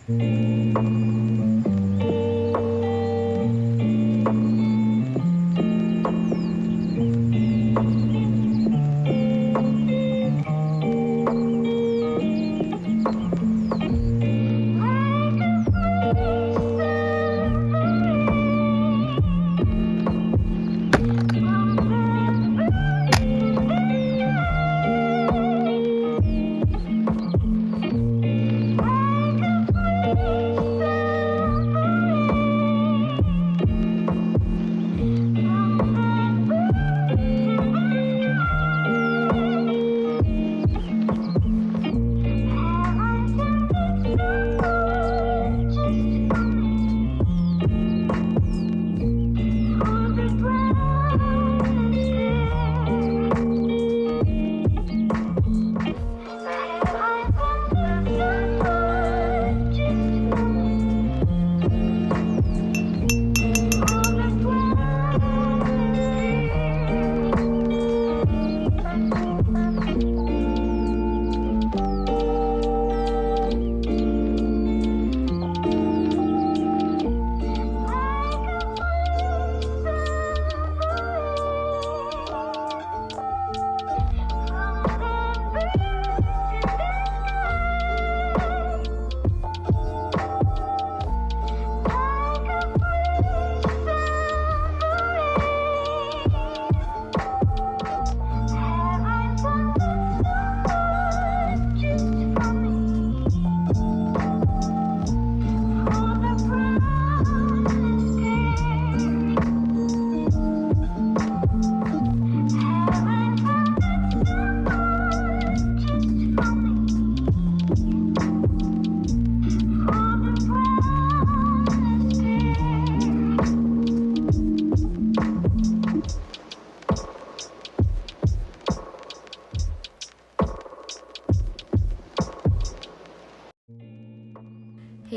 Hey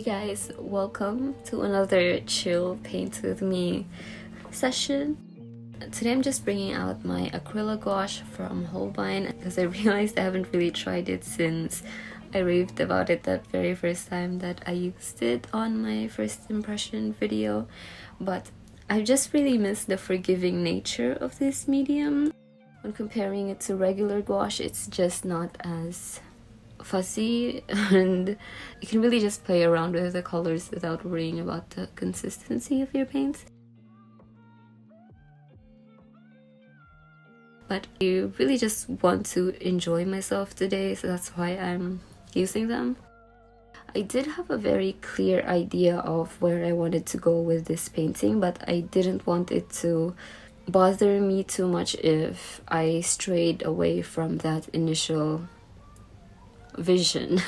guys, welcome to another chill paint with me session. Today I'm just bringing out my acrylic gouache from Holbein because I realized I haven't really tried it since I raved about it that very first time that I used it on my first impression video. But I just really miss the forgiving nature of this medium. When comparing it to regular gouache, it's just not as fuzzy and you can really just play around with the colors without worrying about the consistency of your paints. But I really just want to enjoy myself today, so that's why I'm using them. I did have a very clear idea of where I wanted to go with this painting, but I didn't want it to bother me too much if I strayed away from that initial vision.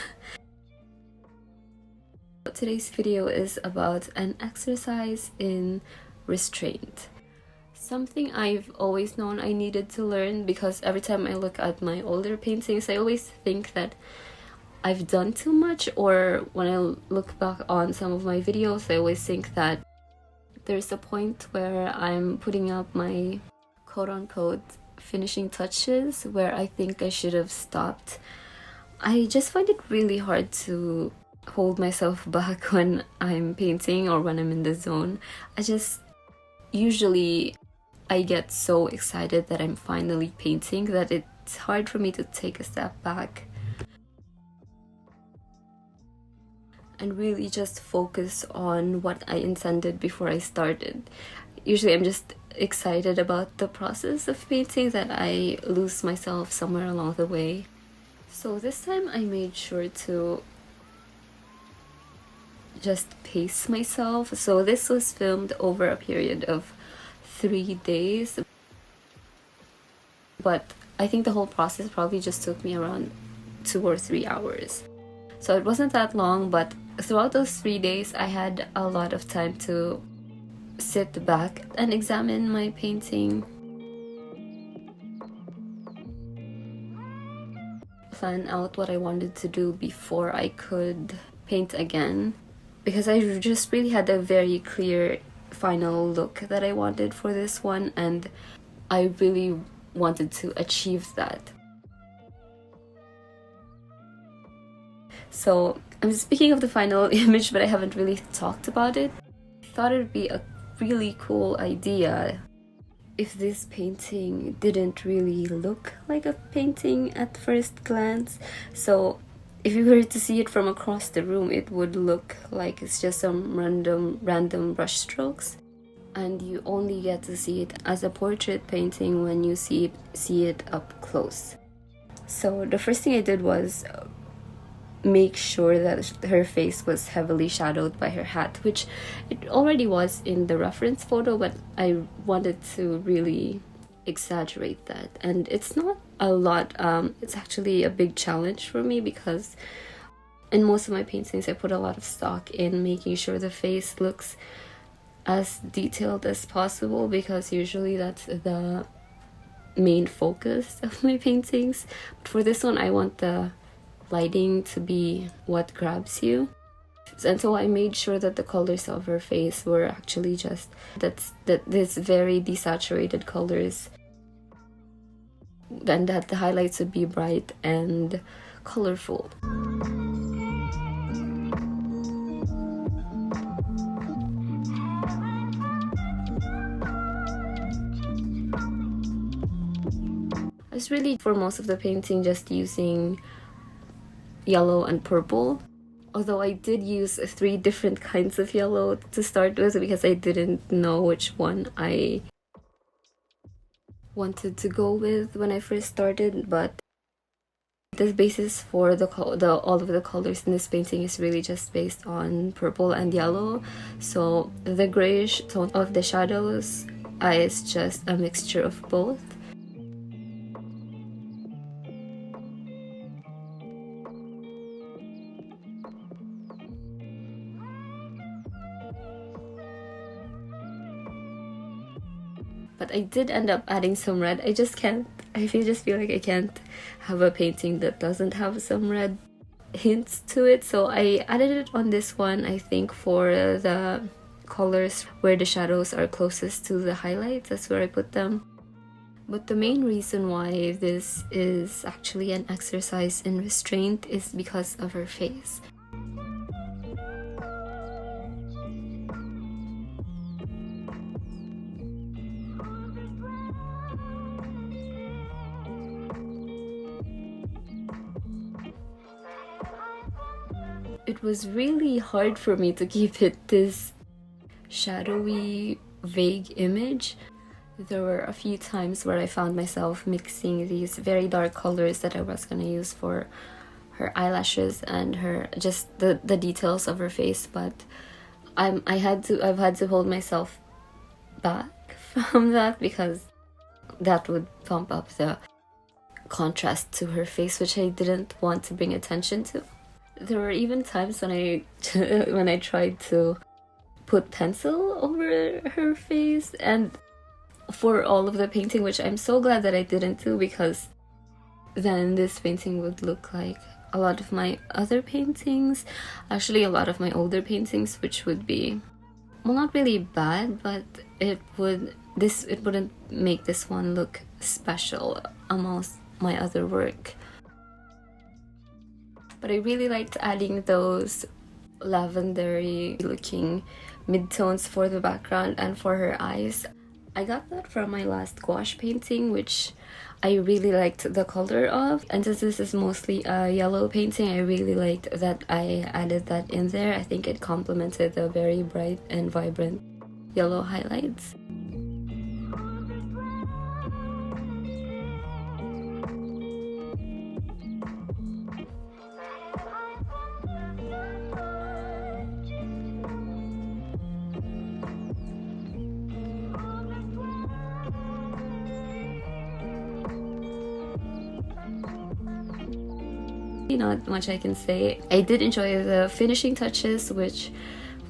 Today's video is about an exercise in restraint. Something I've always known I needed to learn, because every time I look at my older paintings, I always think that I've done too much, or when I look back on some of my videos, I always think that there's a point where I'm putting up my quote-unquote finishing touches where I think I should have stopped. I just find it really hard to hold myself back when I'm painting or when I'm in the zone. I get so excited that I'm finally painting that it's hard for me to take a step back and really just focus on what I intended before I started. Usually I'm just excited about the process of painting that I lose myself somewhere along the way. So this time I made sure to just pace myself. So this was filmed over a period of 3 days, but I think the whole process probably just took me around 2 or 3 hours. So it wasn't that long, but throughout those 3 days I had a lot of time to sit back and examine my painting, plan out what I wanted to do before I could paint again, because I just really had a very clear final look that I wanted for this one, and I really wanted to achieve that. So I'm speaking of the final image, but I haven't really talked about it. I thought it would be a really cool idea if this painting didn't really look like a painting at first glance. So if you were to see it from across the room, it would look like it's just some random brush strokes, and you only get to see it as a portrait painting when you see it up close. So the first thing I did was make sure that her face was heavily shadowed by her hat, which it already was in the reference photo, but I wanted to really exaggerate that. And it's not a lot, it's actually a big challenge for me, because in most of my paintings I put a lot of stock in making sure the face looks as detailed as possible, because usually that's the main focus of my paintings. But for this one, I want the lighting to be what grabs you, and so I made sure that the colors of her face were actually just this very desaturated colors, and that the highlights would be bright and colorful. I was really, for most of the painting, just using yellow and purple, although I did use 3 different kinds of yellow to start with, because I didn't know which one I wanted to go with when I first started. But the basis for all of the colors in this painting is really just based on purple and yellow. So the grayish tone of the shadows is just a mixture of both. But I did end up adding some red. I just can't, I just feel like I can't have a painting that doesn't have some red hints to it. So I added it on this one, I think, for the colors where the shadows are closest to the highlights. That's where I put them. But the main reason why this is actually an exercise in restraint is because of her face. It was really hard for me to keep it this shadowy, vague image. There were a few times where I found myself mixing these very dark colors that I was going to use for her eyelashes and her just the details of her face, but I've had to hold myself back from that, because that would bump up the contrast to her face, which I didn't want to bring attention to. There were even times when I tried to put pencil over her face and for all of the painting, which I'm so glad that I didn't do, because then this painting would look like a lot of my other paintings, actually a lot of my older paintings, which would be, well, not really bad, but it wouldn't make this one look special amongst my other work. But I really liked adding those lavendery looking midtones for the background and for her eyes. I got that from my last gouache painting, which I really liked the color of, and since this is mostly a yellow painting, I really liked that I added that in there. I think it complemented the very bright and vibrant yellow highlights. Not much I can say. I did enjoy the finishing touches, which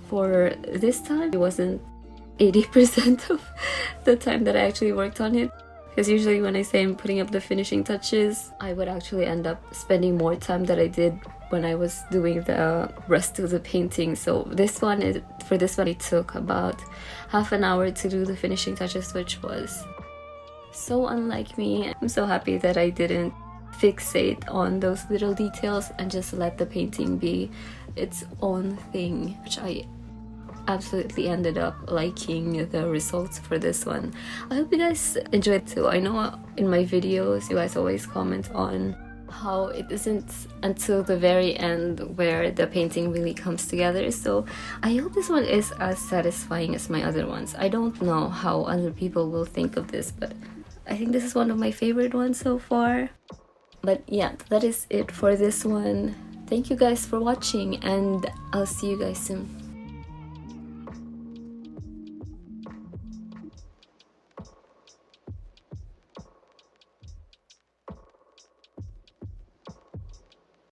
for this time it wasn't 80% of the time that I actually worked on it, because usually when I say I'm putting up the finishing touches, I would actually end up spending more time than I did when I was doing the rest of the painting. So for this one it took about half an hour to do the finishing touches, which was so unlike me. I'm so happy that I didn't fixate on those little details and just let the painting be its own thing, which I absolutely ended up liking the results for this one. I hope you guys enjoyed too. I know in my videos you guys always comment on how it isn't until the very end where the painting really comes together, so I hope this one is as satisfying as my other ones. I don't know how other people will think of this, but I think this is one of my favorite ones so far. But yeah, that is it for this one. Thank you guys for watching, and I'll see you guys soon.